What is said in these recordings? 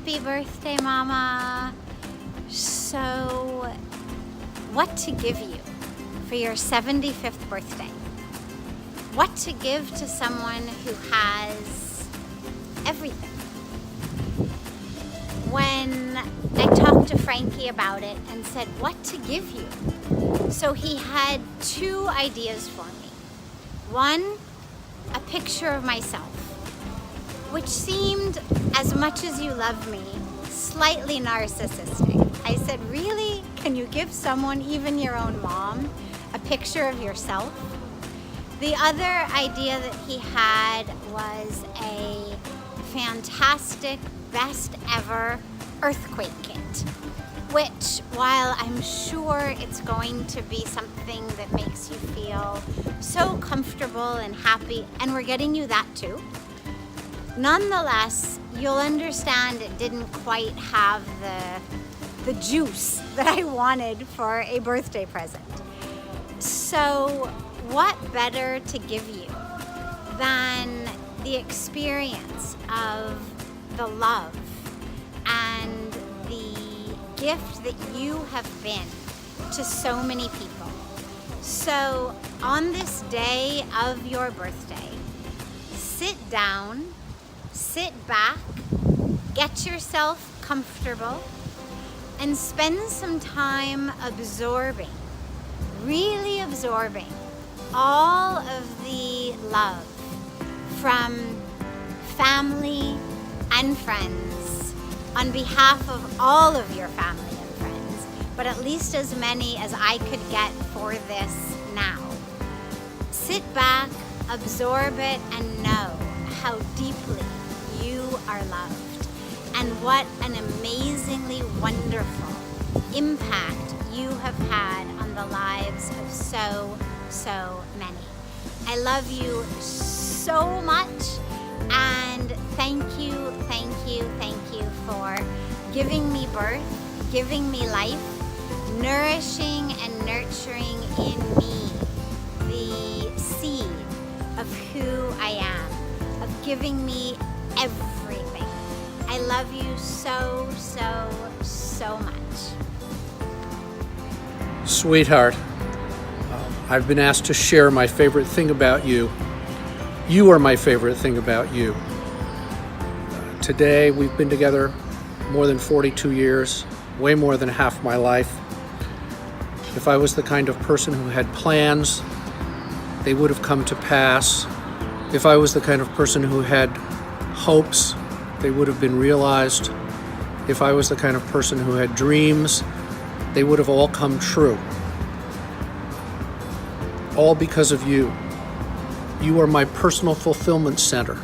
Happy birthday, Mama. So, what to give you for your 75th birthday? What to give to someone who has everything? When I talked to Frankie about it and said, what to give you? So he had two ideas for me. One, a picture of myself, which seemed, as much as you love me, slightly narcissistic. I said, really? Can you give someone, even your own mom, a picture of yourself? The other idea that he had was a fantastic, best ever earthquake kit, which, while I'm sure it's going to be something that makes you feel so comfortable and happy, and we're getting you that too, nonetheless, you'll understand it didn't quite have the juice that I wanted for a birthday present. So what better to give you than the experience of the love and the gift that you have been to so many people. So on this day of your birthday, sit down, sit back, get yourself comfortable, and spend some time absorbing, really absorbing all of the love from family and friends on behalf of all of your family and friends, but at least as many as I could get for this now. Sit back, absorb it, and know how deeply you are loved and what an amazingly wonderful impact you have had on the lives of so many. I love you so much, and thank you for giving me birth, giving me life, nourishing and nurturing in me the seed of who I am, of giving me everything. I love you so much. Sweetheart, I've been asked to share my favorite thing about you. You are my favorite thing about you. Today, we've been together more than 42 years, way more than half my life. If I was the kind of person who had plans, they would have come to pass. If I was the kind of person who had hopes, they would have been realized. If I was the kind of person who had dreams, they would have all come true. All because of you. You are my personal fulfillment center.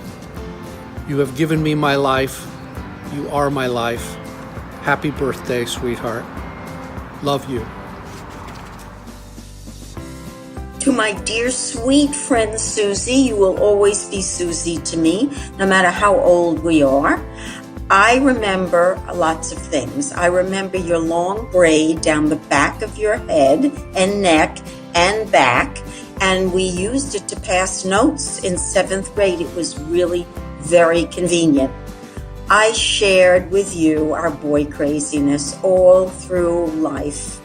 You have given me my life. You are my life. Happy birthday, sweetheart. Love you. To my dear, sweet friend Susie, you will always be Susie to me, no matter how old we are. I remember lots of things. I remember your long braid down the back of your head and neck and back, and we used it to pass notes in 7th grade. It was really very convenient. I shared with you our boy craziness all through life.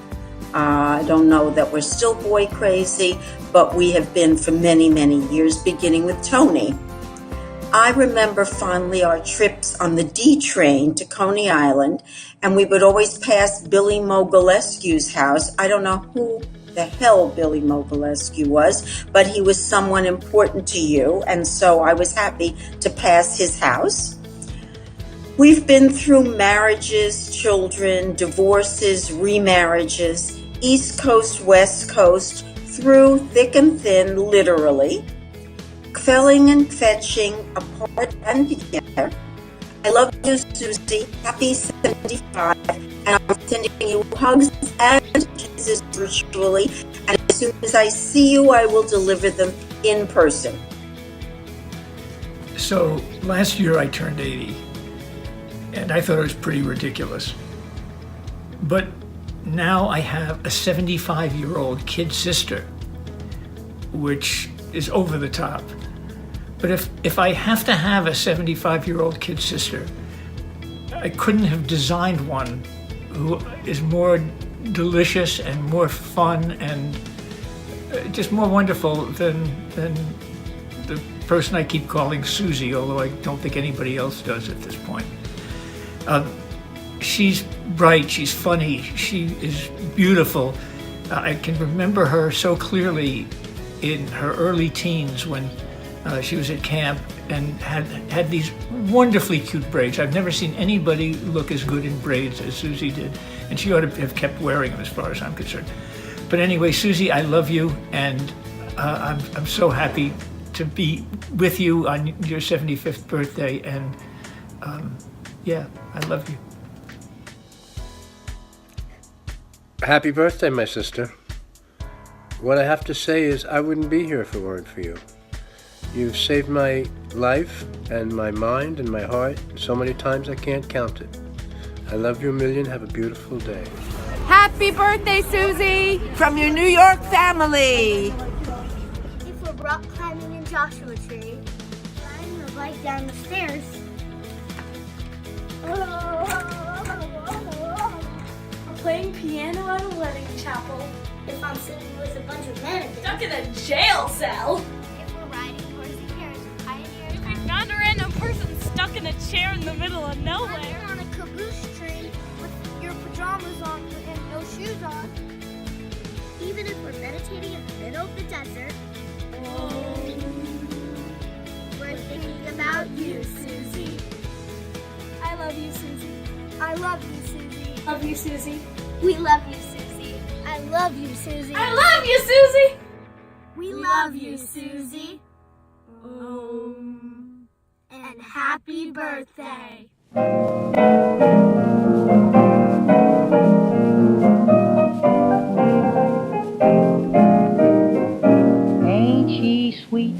I don't know that we're still boy crazy, but we have been for many years, beginning with Tony. I remember fondly our trips on the D train to Coney Island, and we would always pass Billy Mogilescu's house. I don't know who the hell Billy Mogilescu was, but he was someone important to you, and so I was happy to pass his house. We've been through marriages, children, divorces, remarriages, East Coast, West Coast, through thick and thin, literally, quelling and fetching, apart and together. I love you, Susie. Happy 75, and I'm sending you hugs and kisses virtually, and as soon as I see you, I will deliver them in person. So last year I turned 80, and I thought it was pretty ridiculous. But now I have a 75-year-old kid sister, which is over the top. But if I have to have a 75-year-old kid sister, I couldn't have designed one who is more delicious and more fun and just more wonderful than the person I keep calling Susie, although I don't think anybody else does at this point. She's bright, she's funny, she is beautiful. I can remember her so clearly in her early teens when she was at camp and had these wonderfully cute braids. I've never seen anybody look as good in braids as Susie did, and she ought to have kept wearing them as far as I'm concerned. But anyway, Susie, I love you, and I'm so happy to be with you on your 75th birthday, and yeah, I love you. Happy birthday, my sister. What I have to say is I wouldn't be here if it weren't for you. You've saved my life and my mind and my heart so many times I can't count it. I love you a million. Have a beautiful day. Happy birthday, Susie, from your New York family. If we're rock climbing in Joshua Tree, riding the bike down the stairs. Playing piano at a wedding chapel. If I'm sitting with a bunch of mannequins. Stuck in a jail cell. If we're riding horse and carriage with pioneers. If we found a random person stuck in a chair in the middle of nowhere. Riding on a caboose tree with your pajamas on and no shoes on. Even if we're meditating in the middle of the desert. We're thinking about you, Susie. I love you, Susie. I love you, Susie. Love you, Susie. We love you, Susie. I love you, Susie. I love you, Susie. We love you, Susie. And happy birthday. Ain't she sweet?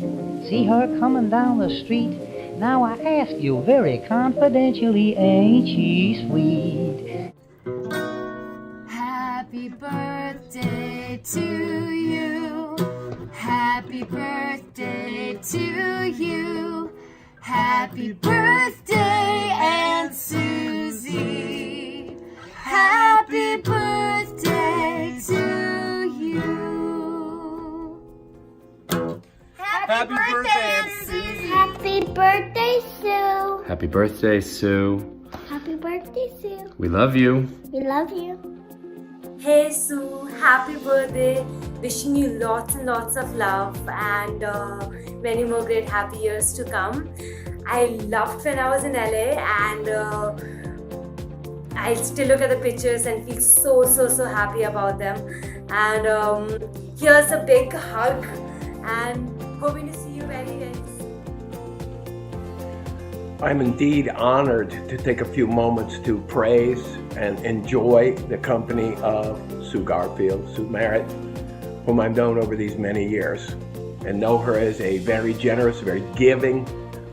See her coming down the street. Now I ask you very confidentially, ain't she sweet? Happy birthday to you. Happy birthday to you. Happy birthday, Aunt Susie. Happy birthday to you. Happy birthday, Aunt Susie. Happy birthday, Sue. Happy birthday, Sue. Happy birthday, Sue. We love you. We love you. Hey Sue, happy birthday. Wishing you lots and lots of love and many more great happy years to come. I loved when I was in LA and I still look at the pictures and feel so happy about them. And here's a big hug and hoping to see you very soon. I'm indeed honored to take a few moments to praise and enjoy the company of Sue Garfield, Sue Merritt, whom I've known over these many years, and know her as a very generous, very giving,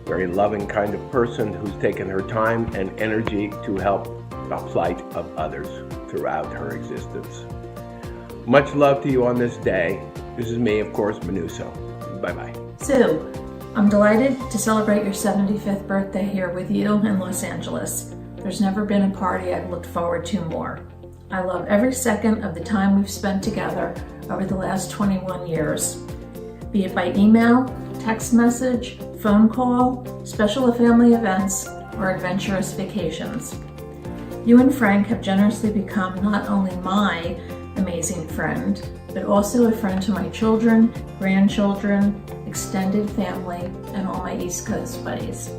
very loving kind of person who's taken her time and energy to help the plight of others throughout her existence. Much love to you on this day. This is me, of course, Manuso. Bye-bye. Sue, I'm delighted to celebrate your 75th birthday here with you in Los Angeles. There's never been a party I've looked forward to more. I love every second of the time we've spent together over the last 21 years, be it by email, text message, phone call, special family events, or adventurous vacations. You and Frank have generously become not only my amazing friend, but also a friend to my children, grandchildren, extended family, and all my East Coast buddies.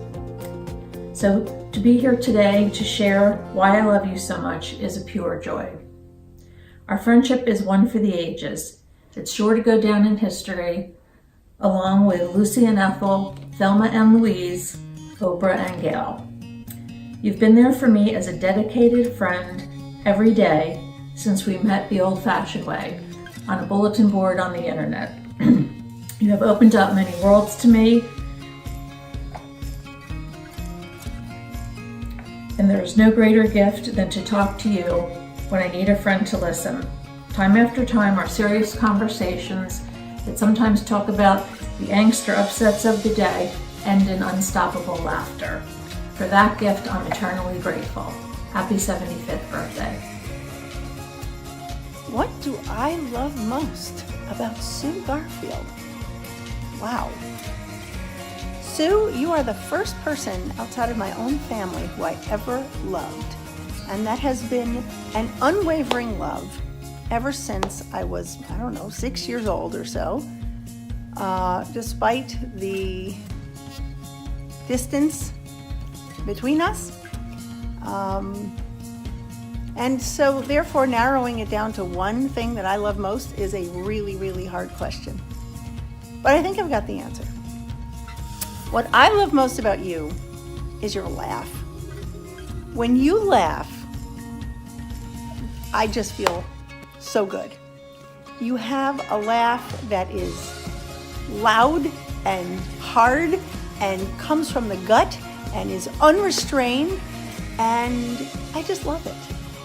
So to be here today to share why I love you so much is a pure joy. Our friendship is one for the ages. It's sure to go down in history, along with Lucy and Ethel, Thelma and Louise, Oprah and Gail. You've been there for me as a dedicated friend every day since we met the old-fashioned way, on a bulletin board on the internet. You have opened up many worlds to me, and there is no greater gift than to talk to you when I need a friend to listen. Time after time, our serious conversations that sometimes talk about the angst or upsets of the day end in unstoppable laughter. For that gift, I'm eternally grateful. Happy 75th birthday. What do I love most about Sue Garfield? Wow. Sue, you are the first person outside of my own family who I ever loved. And that has been an unwavering love ever since I was, 6 years old or so. Despite the distance between us. And so therefore narrowing it down to one thing that I love most is a really, really hard question. But I think I've got the answer. What I love most about you is your laugh. When you laugh, I just feel so good. You have a laugh that is loud and hard and comes from the gut and is unrestrained, and I just love it.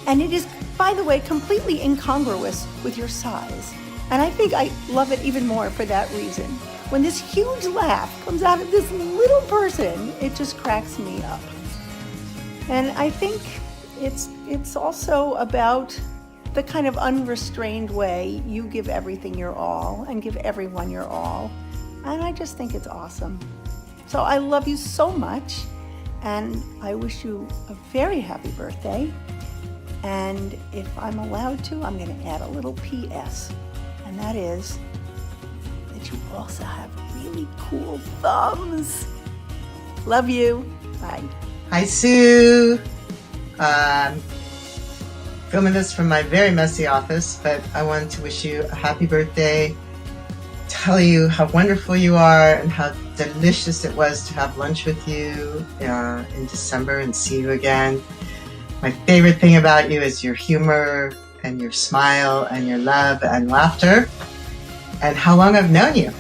And it is, by the way, completely incongruous with your size. And I think I love it even more for that reason. When this huge laugh comes out of this little person, it just cracks me up. And I think it's also about the kind of unrestrained way you give everything your all and give everyone your all. And I just think it's awesome. So I love you so much, and I wish you a very happy birthday. And if I'm allowed to, I'm going to add a little PS, and that is that you also have really cool thumbs. Love you. Bye. Hi, Sue. Filming this from my very messy office, but I wanted to wish you a happy birthday, tell you how wonderful you are and how delicious it was to have lunch with you in December and see you again. My favorite thing about you is your humor and your smile and your love and laughter, and how long I've known you,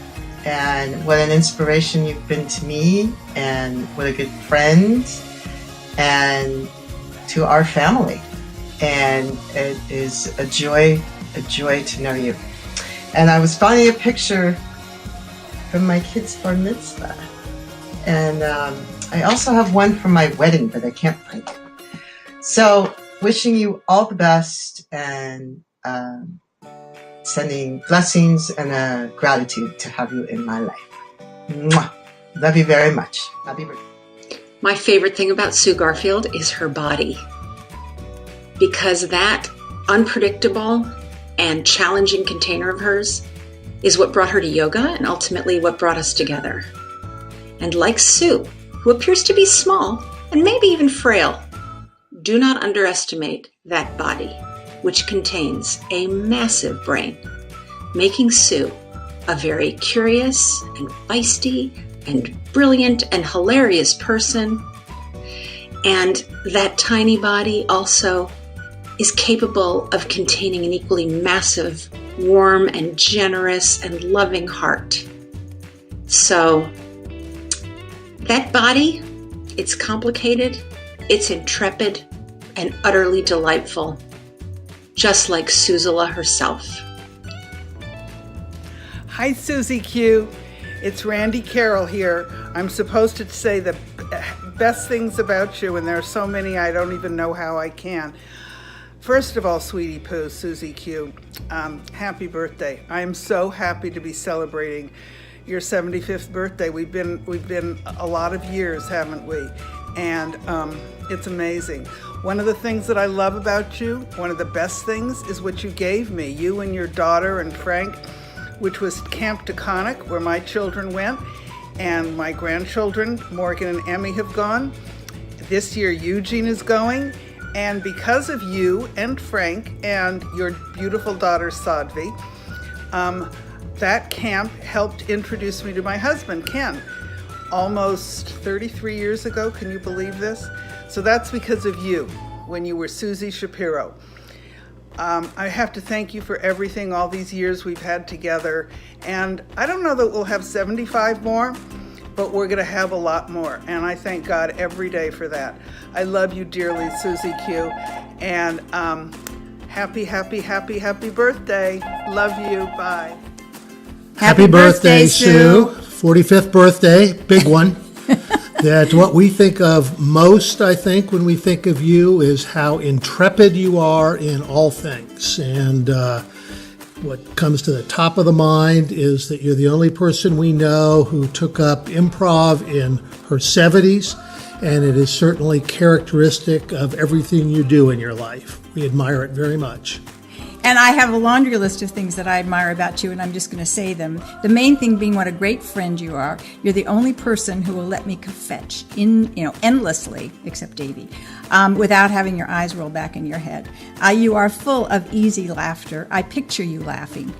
and what an inspiration you've been to me, and what a good friend, and to our family. And it is a joy to know you. And I was finding a picture from my kid's bar mitzvah, and I also have one from my wedding, but I can't find it. So, wishing you all the best, and sending blessings and gratitude to have you in my life. Mwah. Love you very much. Happy birthday. My favorite thing about Sue Garfield is her body, because that unpredictable and challenging container of hers is what brought her to yoga and ultimately what brought us together. And like Sue, who appears to be small and maybe even frail, do not underestimate that body, which contains a massive brain, making Sue a very curious and feisty and brilliant and hilarious person. And that tiny body also is capable of containing an equally massive, warm and generous and loving heart. So that body, it's complicated, it's intrepid, and utterly delightful, just like Suzela herself. Hi, Susie Q. It's Randy Carroll here. I'm supposed to say the best things about you, and there are so many I don't even know how I can. First of all, Sweetie Poo, Susie Q, happy birthday. I'm so happy to be celebrating your 75th birthday. We've been a lot of years, haven't we? And it's amazing. One of the things that I love about you, one of the best things, is what you gave me, you and your daughter and Frank, which was Camp Taconic, where my children went, and my grandchildren, Morgan and Emmy, have gone. This year, Eugene is going. And because of you and Frank and your beautiful daughter, Sadvi, that camp helped introduce me to my husband, Ken, almost 33 years ago. Can you believe this? So that's because of you, when you were Susie Shapiro. I have to thank you for everything, all these years we've had together. And I don't know that we'll have 75 more, but we're gonna have a lot more. And I thank God every day for that. I love you dearly, Susie Q. And happy birthday. Love you, bye. Happy birthday, Sue. 45th birthday, big one. that what we think of most, I think, when we think of you is how intrepid you are in all things. And what comes to the top of the mind is that you're the only person we know who took up improv in her 70s, and it is certainly characteristic of everything you do in your life. We admire it very much. And I have a laundry list of things that I admire about you, and I'm just going to say them. The main thing being what a great friend you are. You're the only person who will let me fetch endlessly, except Davy, without having your eyes roll back in your head. You are full of easy laughter. I picture you laughing.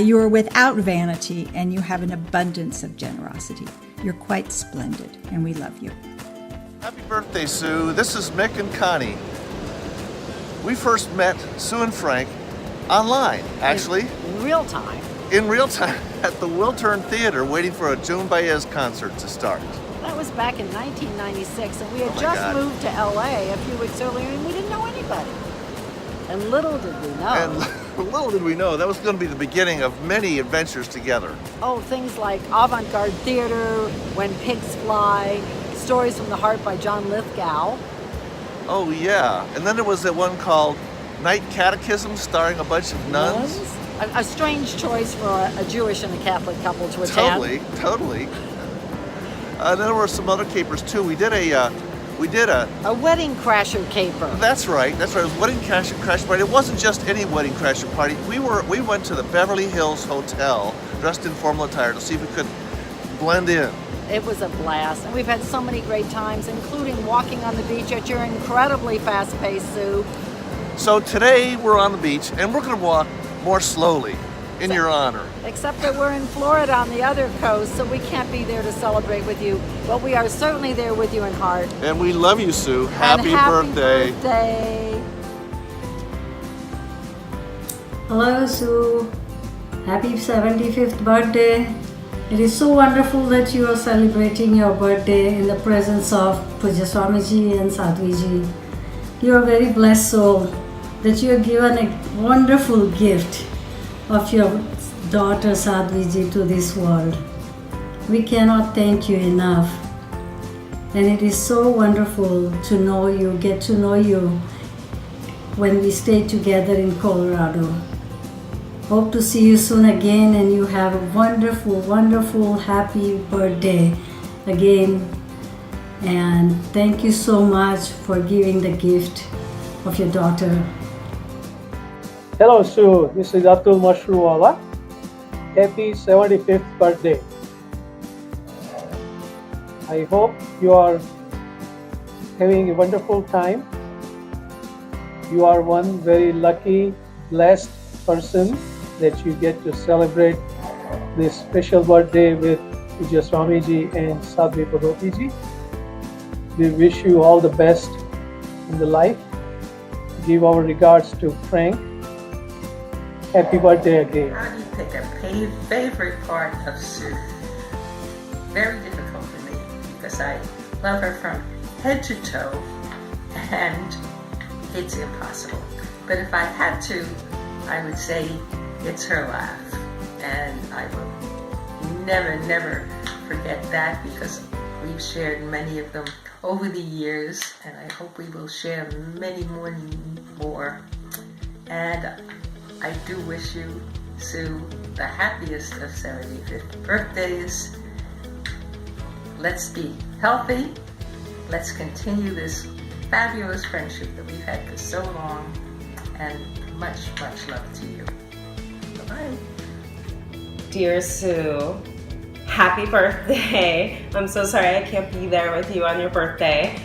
You are without vanity, and you have an abundance of generosity. You're quite splendid, and we love you. Happy birthday, Sue. This is Mick and Connie. We first met Sue and Frank online, actually. In real time. In real time at the Wiltern Theater, waiting for a Joan Baez concert to start. That was back in 1996, and we had just moved to LA a few weeks earlier, and we didn't know anybody. And little did we know. And little did we know, that was going to be the beginning of many adventures together. Oh, things like avant-garde theater, When Pigs Fly, Stories from the Heart by John Lithgow. Oh, yeah. And then there was that one called Night Catechism, starring a bunch of nuns. A strange choice for a Jewish and a Catholic couple to attend. Totally. Then there were some other capers too. We did a wedding crasher caper. That's right. It was wedding crasher party. It wasn't just any wedding crasher party. We went to the Beverly Hills Hotel dressed in formal attire to see if we could blend in. It was a blast, and we've had so many great times, including walking on the beach at your incredibly fast-paced Sue. So today we're on the beach, and we're going to walk more slowly in your honor. Except that we're in Florida on the other coast, so we can't be there to celebrate with you, but we are certainly there with you in heart. And we love you, Sue. Happy birthday. Hello, Sue. Happy 75th birthday. It is so wonderful that you are celebrating your birthday in the presence of Puja Swamiji and Sadhviji. You are a very blessed soul that you are given a wonderful gift of your daughter Sadhviji to this world. We cannot thank you enough. And it is so wonderful to know you, get to know you when we stay together in Colorado. Hope to see you soon again, and you have a wonderful, wonderful, happy birthday again. And thank you so much for giving the gift of your daughter. Hello, Sue. This is Atul Mashruwala. Happy 75th birthday. I hope you are having a wonderful time. You are one very lucky, blessed person that you get to celebrate this special birthday with Puja Swamiji and Sadhvi Bhagavati. We wish you all the best in the life. Give our regards to Frank. Happy birthday again. How do you pick a favorite part of Sue? Very difficult for me because I love her from head to toe and it's impossible. But if I had to, I would say it's her laugh. And I will never forget that because we've shared many of them over the years, and I hope we will share many more. And I do wish you, Sue, the happiest of 75th birthdays. Let's be healthy. Let's continue this fabulous friendship that we've had for so long, and much love to you. Bye-bye. Dear Sue, happy birthday. I'm so sorry I can't be there with you on your birthday,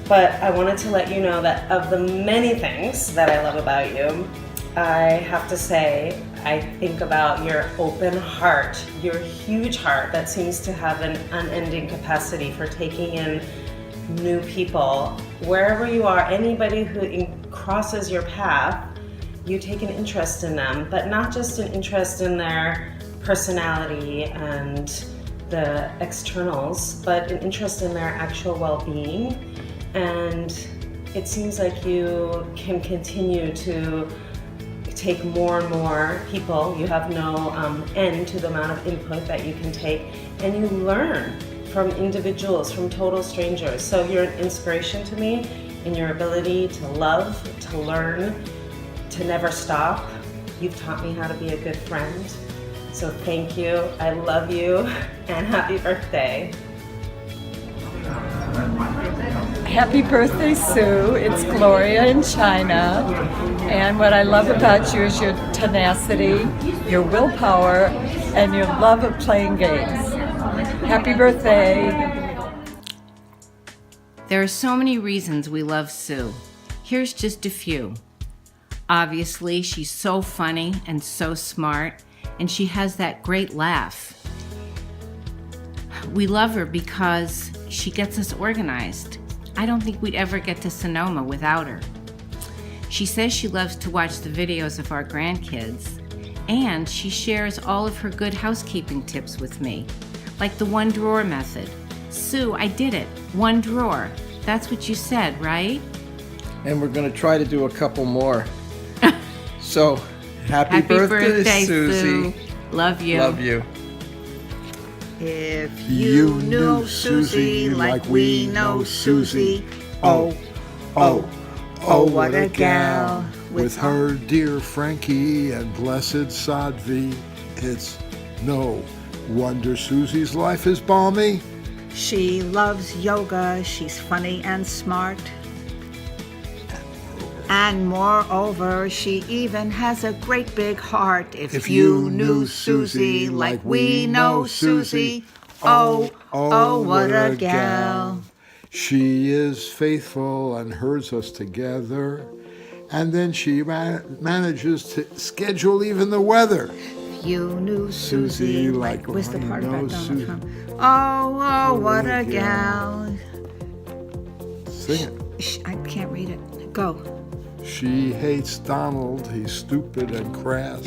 but I wanted to let you know that of the many things that I love about you, I have to say, I think about your open heart, your huge heart that seems to have an unending capacity for taking in new people. Wherever you are, anybody who crosses your path, you take an interest in them, but not just an interest in their personality and the externals, but an interest in their actual well-being. And it seems like you can continue to take more and more people. You have no end to the amount of input that you can take, and you learn from individuals, from total strangers. So you're an inspiration to me in your ability to love, to learn, to never stop. You've taught me how to be a good friend. So thank you, I love you, and happy birthday. Happy birthday, Sue. It's Gloria in China. And what I love about you is your tenacity, your willpower, and your love of playing games. Happy birthday. There are so many reasons we love Sue. Here's just a few. Obviously, she's so funny and so smart, and she has that great laugh. We love her because she gets us organized. I don't think we'd ever get to Sonoma without her. She says she loves to watch the videos of our grandkids, and she shares all of her good housekeeping tips with me, like the one drawer method. Sue, I did it. One drawer. That's what you said, right? And we're going to try to do a couple more. So, happy birthday, Susie. Sue. Love you. Love you. If you knew Susie like we know Susie, oh, what a gal. With her dear Frankie and blessed Sadvi, it's no wonder Susie's life is balmy. She loves yoga, she's funny and smart. And moreover, she even has a great big heart. If you knew Susie like we know Susie, oh, what a gal. She is faithful and herds us together. And then she manages to schedule even the weather. If you knew Susie like, where's the part about Donald Trump? Oh, What a gal. Sing it. I can't read it. Go. She hates Donald, he's stupid and crass.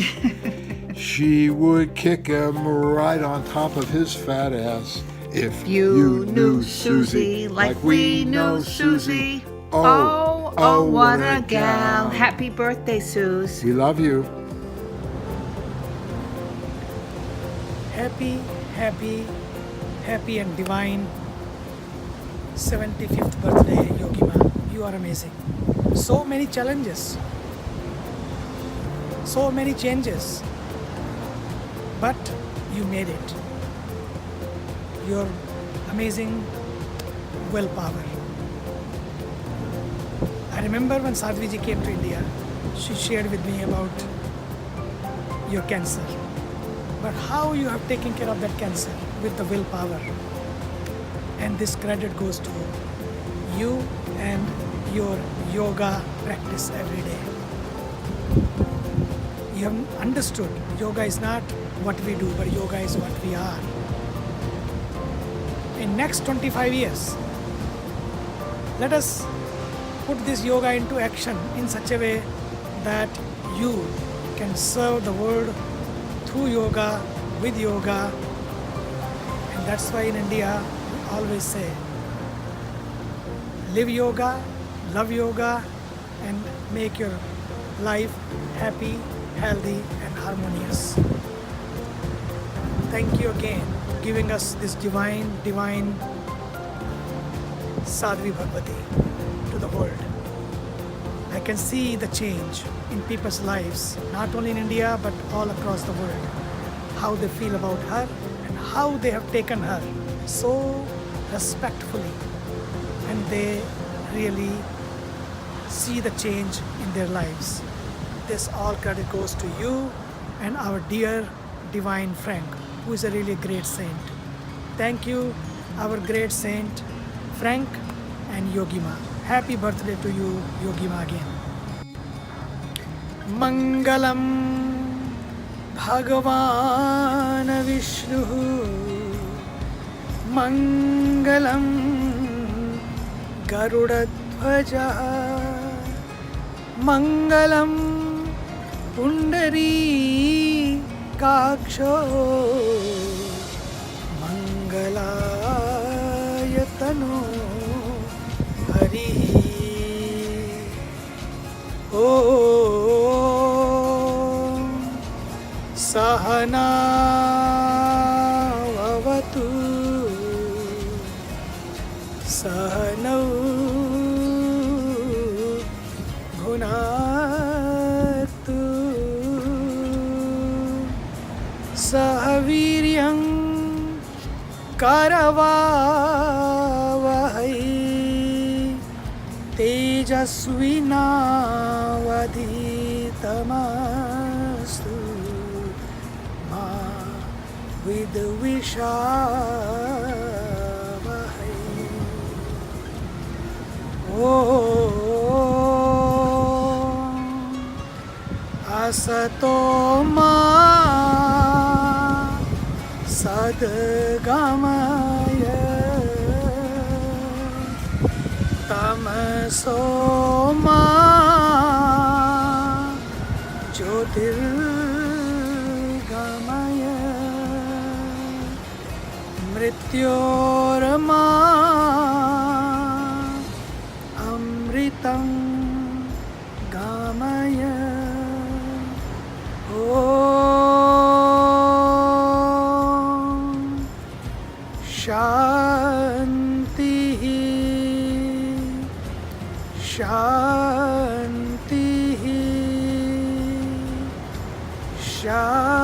She would kick him right on top of his fat ass. If you knew Susie like we know Susie, oh, what a gal. Happy birthday, Suze. We love you. Happy and divine 75th birthday, Yogima. You are amazing. So many challenges, so many changes, but you made it. Your amazing willpower. I remember when Sadhviji came to India, she shared with me about your cancer, but how you have taken care of that cancer with the willpower. And this credit goes to you and your yoga practice every day. You have understood yoga is not what we do, but yoga is what we are. In next 25 years, let us put this yoga into action in such a way that you can serve the world through yoga, with yoga. And that's why in India, we always say, live yoga, love yoga, and make your life happy, healthy, and harmonious. Thank you again for giving us this divine Sadhvi Bhagavati to the world. I can see the change in people's lives, not only in India, but all across the world. How they feel about her and how they have taken her so respectfully, and they really see the change in their lives. This all credit goes to you and our dear divine Frank, who is a really great saint. Thank you, our great saint Frank and Yogima. Happy birthday to you, Yogima, again. Mangalam Bhagavan Vishnu, Mangalam Garudadhvaja, Mangalam Pundari Kaksho, Mangalayatano Hari. Om Sahana Vavatu Pranav भुनातु सहवीर्यं करवावहै तेजस्विनावधीतमस्तु मा विद्विषावहै ॐ असतो मा सद्गमय तमसो मा ज्योतिर्गमय मृत्योर्मा अमृतं गमय शान्तिः शान्तिः शान्तिः